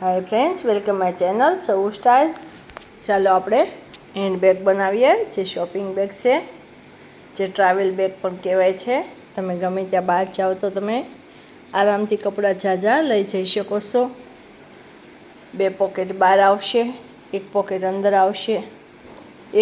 Hi friends, welcome my channel सौ style. चलो આપણે હેન્ડ બેગ બનાવીએ જે શોપિંગ બેગ છે, જે ટ્રાવેલ બેગ પણ કહેવાય છે। તમે ગમે ત્યાં બહાર જાઓ તો તમે આરામથી કપડાં ઝાઝા લઈ જઈ શકો છો। બે પોકેટ બહાર આવશે, એક પોકેટ અંદર આવશે।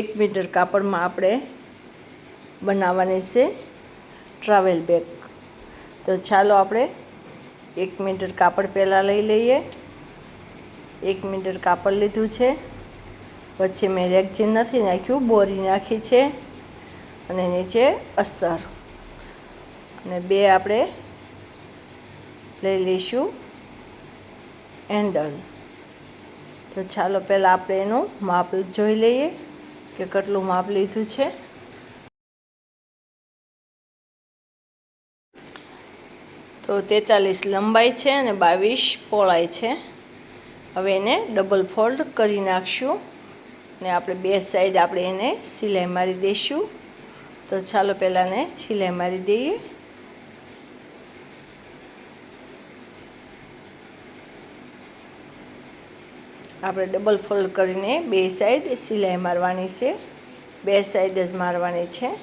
1 મીટર કાપડમાં આપણે બનાવવાની છે ટ્રાવેલ બેગ। તો ચાલો આપણે 1 મીટર કાપડ પહેલાં લઈ લઈએ। 1 મીટર કાપડ લીધું છે, પછી મેં રેગઝીન નથી નાખ્યું, બોરી નાખી છે અને નીચે અસ્તર, અને બે આપણે લઈ લઈશું હેન્ડલ। તો ચાલો પહેલાં આપણે એનું માપ જોઈ લઈએ કે કેટલું માપ લીધું છે। તો 43 લંબાઈ છે અને 22 પહોળાઈ છે। હવે એને ડબલ ફોલ્ડ કરી નાખશું અને આપણે બે સાઈડ આપણે એને સિલાઈ મારી દઈશું। તો ચાલો પહેલાં એને સિલાઈ મારી દઈએ। આપણે ડબલ ફોલ્ડ કરીને બે સાઈડ સિલાઈ મારવાની છે, બે સાઈડ જ મારવાની છે।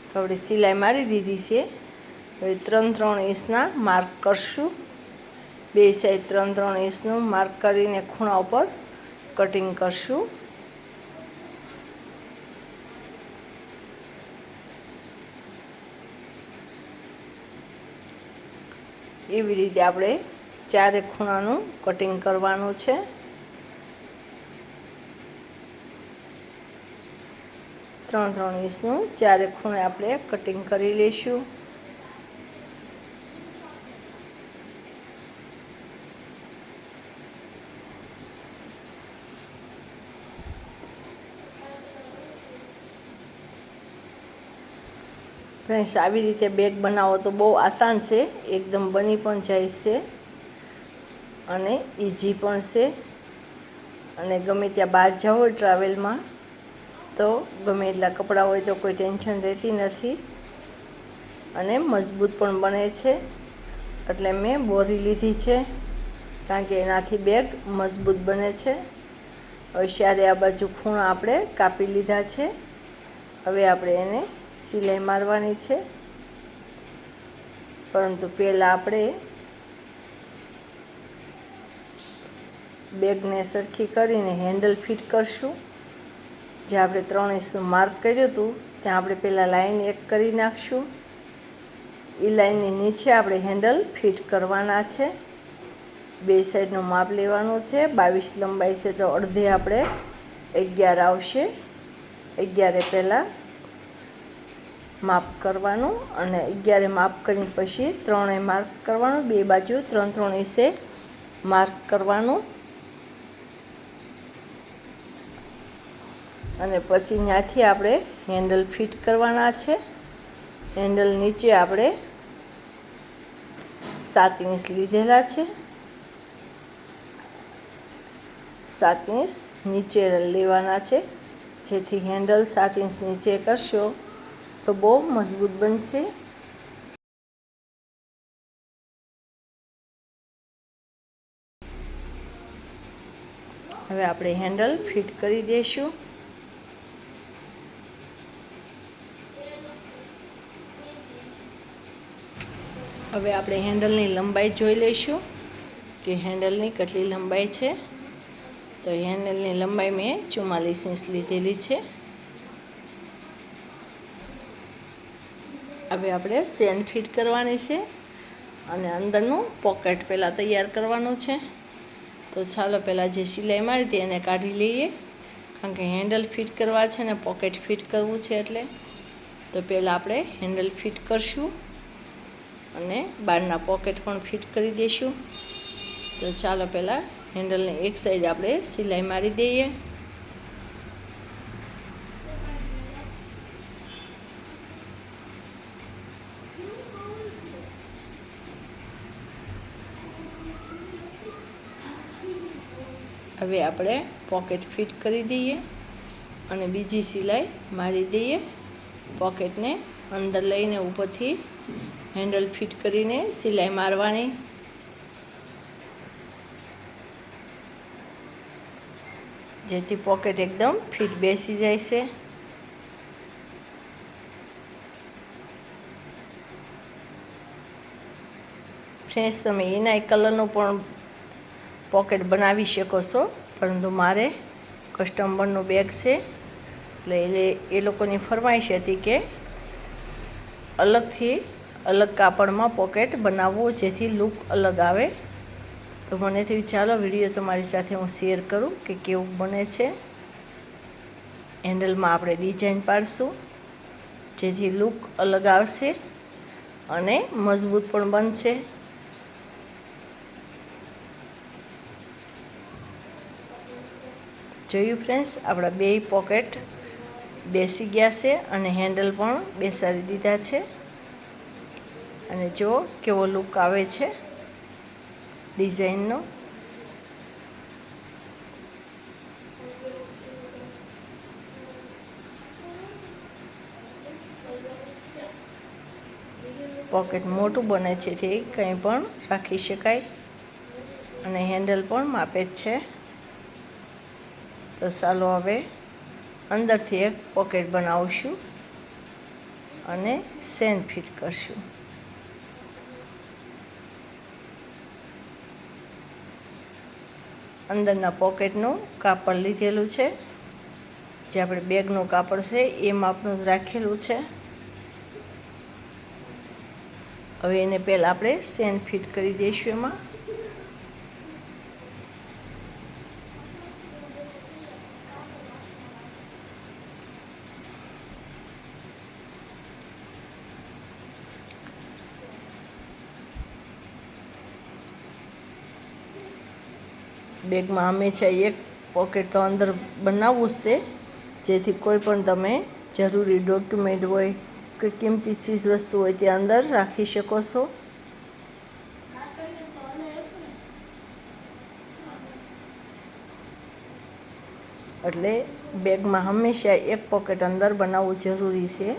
તો આપણે સિલાઈ મારી દીધી છે। હવે 3-3 ઇંચના માર્ક કરશું। બે સાઈડ 3-3 ઇંચનું માર્ક કરીને ખૂણા ઉપર કટિંગ કરશું। એવી રીતે આપણે ચારે ખૂણાનું કટિંગ કરવાનું છે। ત્રણ ઇંચનું ચારે ખૂણે આપણે કટિંગ કરી લઈશું। ફ્રેન્ડ્સ, આવી રીતે બેગ બનાવો તો બહુ આસાન છે, એકદમ બની પણ જાય છે અને ઇઝી પણ છે। અને ગમે ત્યાં બહાર જાઓ હોય ટ્રાવેલમાં તો ગમે એટલા કપડાં હોય તો કોઈ ટેન્શન રહેતી નથી અને મજબૂત પણ બને છે। એટલે મેં બોરી લીધી છે, કારણ કે એનાથી બેગ મજબૂત બને છે। હવે ચારે આ બાજુ ખૂણા આપણે કાપી લીધા છે। હવે આપણે એને સિલાઈ મારવાની છે, પરંતુ પહેલાં આપણે બેગને સરખી કરીને હેન્ડલ ફિટ કરશું। જે આપણે 3 ઇંચનું માર્ક કર્યું હતું ત્યાં આપણે પહેલાં લાઈન એક કરી નાખશું। એ લાઈનની નીચે આપણે હેન્ડલ ફિટ કરવાના છે। બે સાઈડનું માપ લેવાનું છે। 22 લંબાઈ છે તો અડધે આપણે 11 આવશે। 11 પહેલાં માપ કરવાનું અને 11 માપ કરીને પછી 3 માર્ક કરવાનું। બે બાજુ 3-3 ઇંચે માર્ક કરવાનું અને પછી ત્યાંથી આપણે હેન્ડલ ફિટ કરવાના છે। હેન્ડલ નીચે આપણે 7 ઇંચ લીધેલા છે, 7 ઇંચ નીચે લેવાના છે, જેથી હેન્ડલ 7 ઇંચ નીચે કરશો તો બહુ મજબૂત બનશે। હવે આપણે હેન્ડલ ફિટ કરી દઈશું। હવે આપણે હેન્ડલની લંબાઈ જોઈ લઈશું કે હેન્ડલની કેટલી લંબાઈ છે। તો હેન્ડલની લંબાઈ મેં 44 ઇંચ લીધેલી છે। હવે આપણે ચેન ફિટ કરવાની છે અને અંદરનું પોકેટ પહેલાં તૈયાર કરવાનું છે। તો ચાલો પહેલાં જે સિલાઈ મારી હતી એને કાઢી લઈએ, કારણ કે હેન્ડલ ફિટ કરવા છે ને પોકેટ ફિટ કરવું છે એટલે। તો પહેલાં આપણે હેન્ડલ ફિટ કરશું અને બહારના પોકેટ પણ ફિટ કરી દઈશું। તો ચાલો પહેલાં હેન્ડલની એક સાઈડ આપણે સિલાઈ મારી દઈએ। હવે આપણે પોકેટ ફિટ કરી દઈએ અને બીજી સિલાઈ મારી દઈએ। પોકેટને અંદર લઈને ઉપરથી હેન્ડલ ફિટ કરીને સિલાઈ મારવાની। જેથી પોકેટ એકદમ ફિટ બેસી જાય છે. ફ્રેન્ડ્સ, તમે એના કલરનું પણ પોકેટ બનાવી શકો છો, પરંતુ મારે કસ્ટમરનું બેગ છે એટલે એ લોકોની ફરમાઈશ હતી કે અલગથી અલગ કાપડમાં પોકેટ બનાવવું જેથી લુક અલગ આવે. તો મને થયું ચાલો વિડીયો તમારી સાથે હું શેર કરું કે કેવું બને છે. હેન્ડલમાં આપણે ડિઝાઇન પાડશું જેથી લુક અલગ આવશે અને મજબૂત પણ બનશે. જોયું ફ્રેન્ડ્સ, આપણા બેય પોકેટ બેસી ગયા છે અને હેન્ડલ પણ બેસાડી દીધા છે. અને જો કેવો લુક આવે છે ડિઝાઇનનો. પોકેટ મોટું બને છે તે કંઈ પણ રાખી શકાય અને હેન્ડલ પણ માપે જ છે. તો ચાલો હવે અંદરથી એક પોકેટ બનાવશું અને ચેન ફિટ કરશું. અંદરના પોકેટનું કાપડ લીધેલું છે, જે આપણે બેગનું કાપડ છે એ માપનું જ રાખેલું છે. હવે એને પહેલાં આપણે ચેન ફિટ કરી દઈશું. એમાં બેગમાં હંમેશા એક પોકેટ તો અંદર બનાવવું જ તે, જેથી કોઈ પણ તમે જરૂરી ડોક્યુમેન્ટ હોય કે કિંમતી ચીજ વસ્તુ હોય તે અંદર રાખી શકો છો. એટલે બેગમાં હંમેશા એક પોકેટ અંદર બનાવવું જરૂરી છે.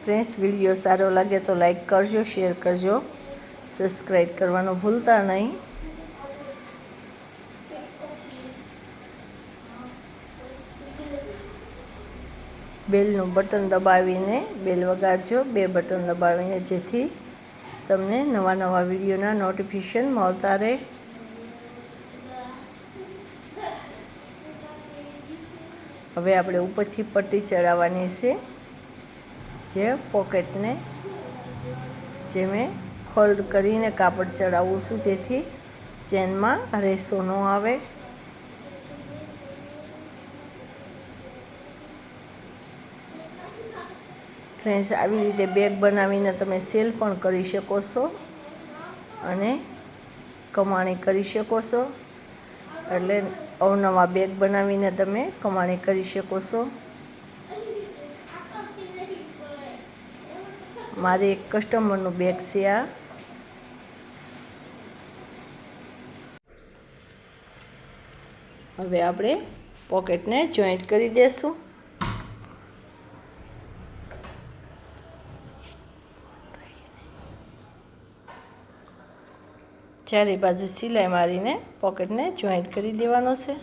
ફ્રેન્ડ્સ, વિડીયો સારો લાગે તો લાઈક કરજો, શેર કરજો, સબસ્ક્રાઈબ કરવાનું ભૂલતા નહીં. બેલનું બટન દબાવીને બેલ વગાડજો, 2 બટન દબાવીને, જેથી તમને નવા નવા વિડીયોના નોટિફિકેશન મળતા રહે. હવે આપણે ઉપરથી પટ્ટી ચડાવવાની છે, જે પોકેટને જે મેં ફોલ્ડ કરીને કાપડ ચડાવું છું જેથી ચેનમાં રેસો ન આવે. ફ્રેન્ડ્સ, આવી રીતે બેગ બનાવીને તમે સેલ પણ કરી શકો છો અને કમાણી કરી શકો છો. એટલે અવનવા બેગ બનાવીને તમે કમાણી કરી શકો છો. મારે એક કસ્ટમરનું બેગ છે આ. હવે આપણે પોકેટને જોઈન્ટ કરી દઈશું. ચારે બાજુ સિલાઈ મારીને પોકેટને જોઈન્ટ કરી દેવાનો છે.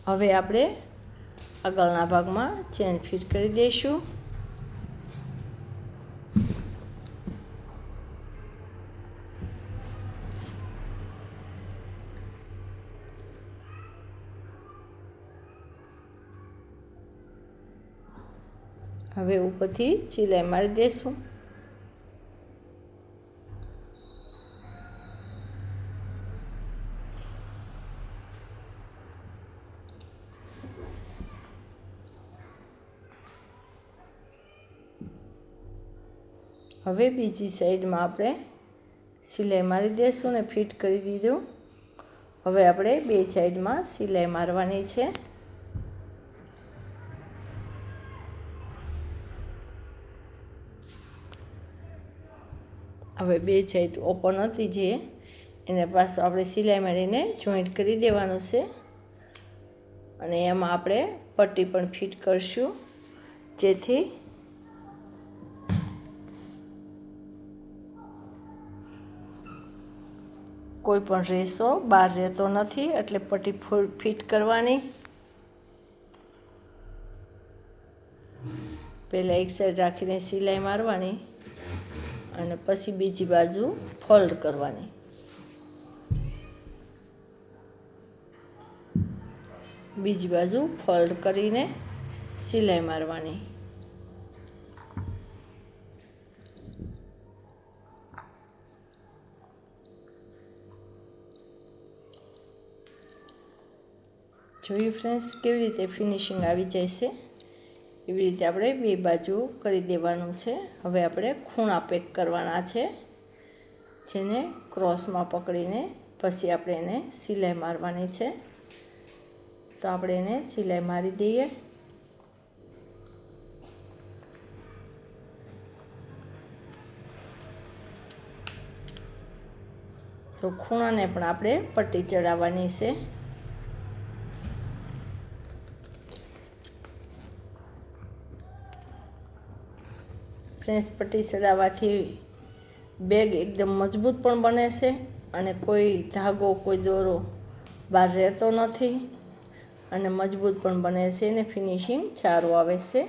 હવે આપણે આગળના ભાગમાં ચેન ફિટ કરી દઈશું. હવે ઉપરથી સિલાઈ મારી દઈશું। હવે બીજી સાઈડમાં આપણે સિલાઈ મારી દઈશું ને ફિટ કરી દીધું। હવે આપણે બે સાઈડમાં સિલાઈ મારવાની છે। હવે બે સાઈડ ઓપન હતી જે એને પાછું આપણે સિલાઈ મારીને જોઈન્ટ કરી દેવાનું છે અને એમાં આપણે પટ્ટી પણ ફિટ કરશું જેથી કોઈ પણ રેસો બહાર રહેતો નથી, એટલે પટ્ટી ફિટ કરવાની। પહેલાં એક સાઈડ રાખીને સિલાઈ મારવાની અને પછી બીજી બાજુ ફોલ્ડ કરવાની। બીજી બાજુ ફોલ્ડ કરીને સિલાઈ મારવાની। જોયું ફ્રેન્ડ્સ કેવી રીતે ફિનિશિંગ આવી જાય છે, એવી રીતે આપણે બે બાજુ કરી દેવાનું છે। હવે આપણે ખૂણા પેક કરવાના છે, જેને ક્રોસમાં પકડીને પછી આપણે એને સિલાઈ મારવાની છે। તો આપણે એને સિલાઈ મારી દઈએ। તો ખૂણાને પણ આપણે પટ્ટી ચડાવવાની છે। ફ્રેન્ડ્સ પટ્ટી ચડાવવાથી બેગ એકદમ મજબૂત પણ બને છે અને કોઈ ધાગો કોઈ દોરો બહાર રહેતો નથી અને મજબૂત પણ બને છે અને ફિનિશિંગ સારું આવે છે।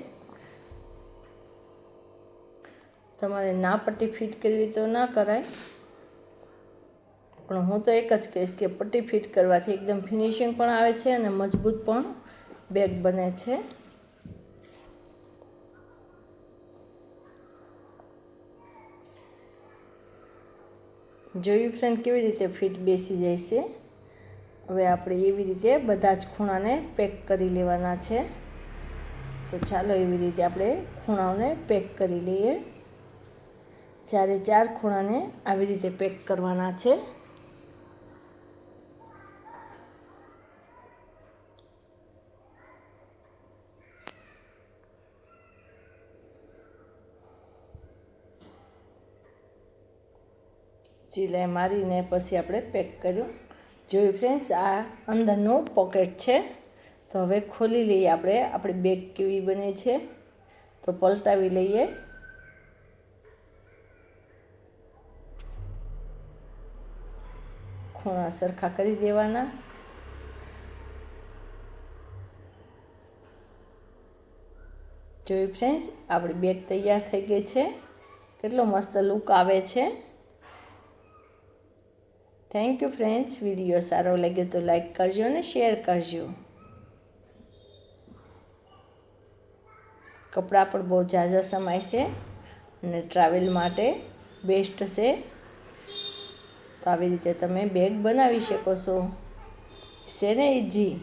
તમારે ના પટ્ટી ફિટ કરવી તો ના કરાય, પણ હું તો એક જ કહીશ કે પટ્ટી ફિટ કરવાથી એકદમ ફિનિશિંગ પણ આવે છે અને મજબૂત પણ બેગ બને છે। જોયું ફ્રેન્ડ કેવી રીતે ફિટ બેસી જાય છે। હવે આપણે એવી રીતે બધા જ ખૂણાને પેક કરી લેવાના છે। તો ચાલો એવી રીતે આપણે ખૂણાઓને પેક કરી લઈએ। ચારે ચાર ખૂણાને આવી રીતે પેક કરવાના છે। સિલાઈ મારીને પછી આપણે પેક કર્યું। જોયું ફ્રેન્ડ્સ આ અંદરનું પોકેટ છે। તો હવે ખોલી લઈએ આપણે આપણી બેગ કેવી બને છે, તો પલટાવી લઈએ। ખૂણા સરખા કરી દેવાના। જોયું ફ્રેન્ડ્સ આપણી બેગ તૈયાર થઈ ગઈ છે, કેટલો મસ્ત લુક આવે છે। થેન્ક યુ ફ્રેન્ડ્સ, વિડીયો સારો લાગ્યો તો લાઈક કરજો અને શેર કરજો। કપડાં પણ બહુ ઝાઝા સમાય છે અને ટ્રાવેલ માટે બેસ્ટ છે। તો આવી રીતે તમે બેગ બનાવી શકો છો, છે ને ઇઝી।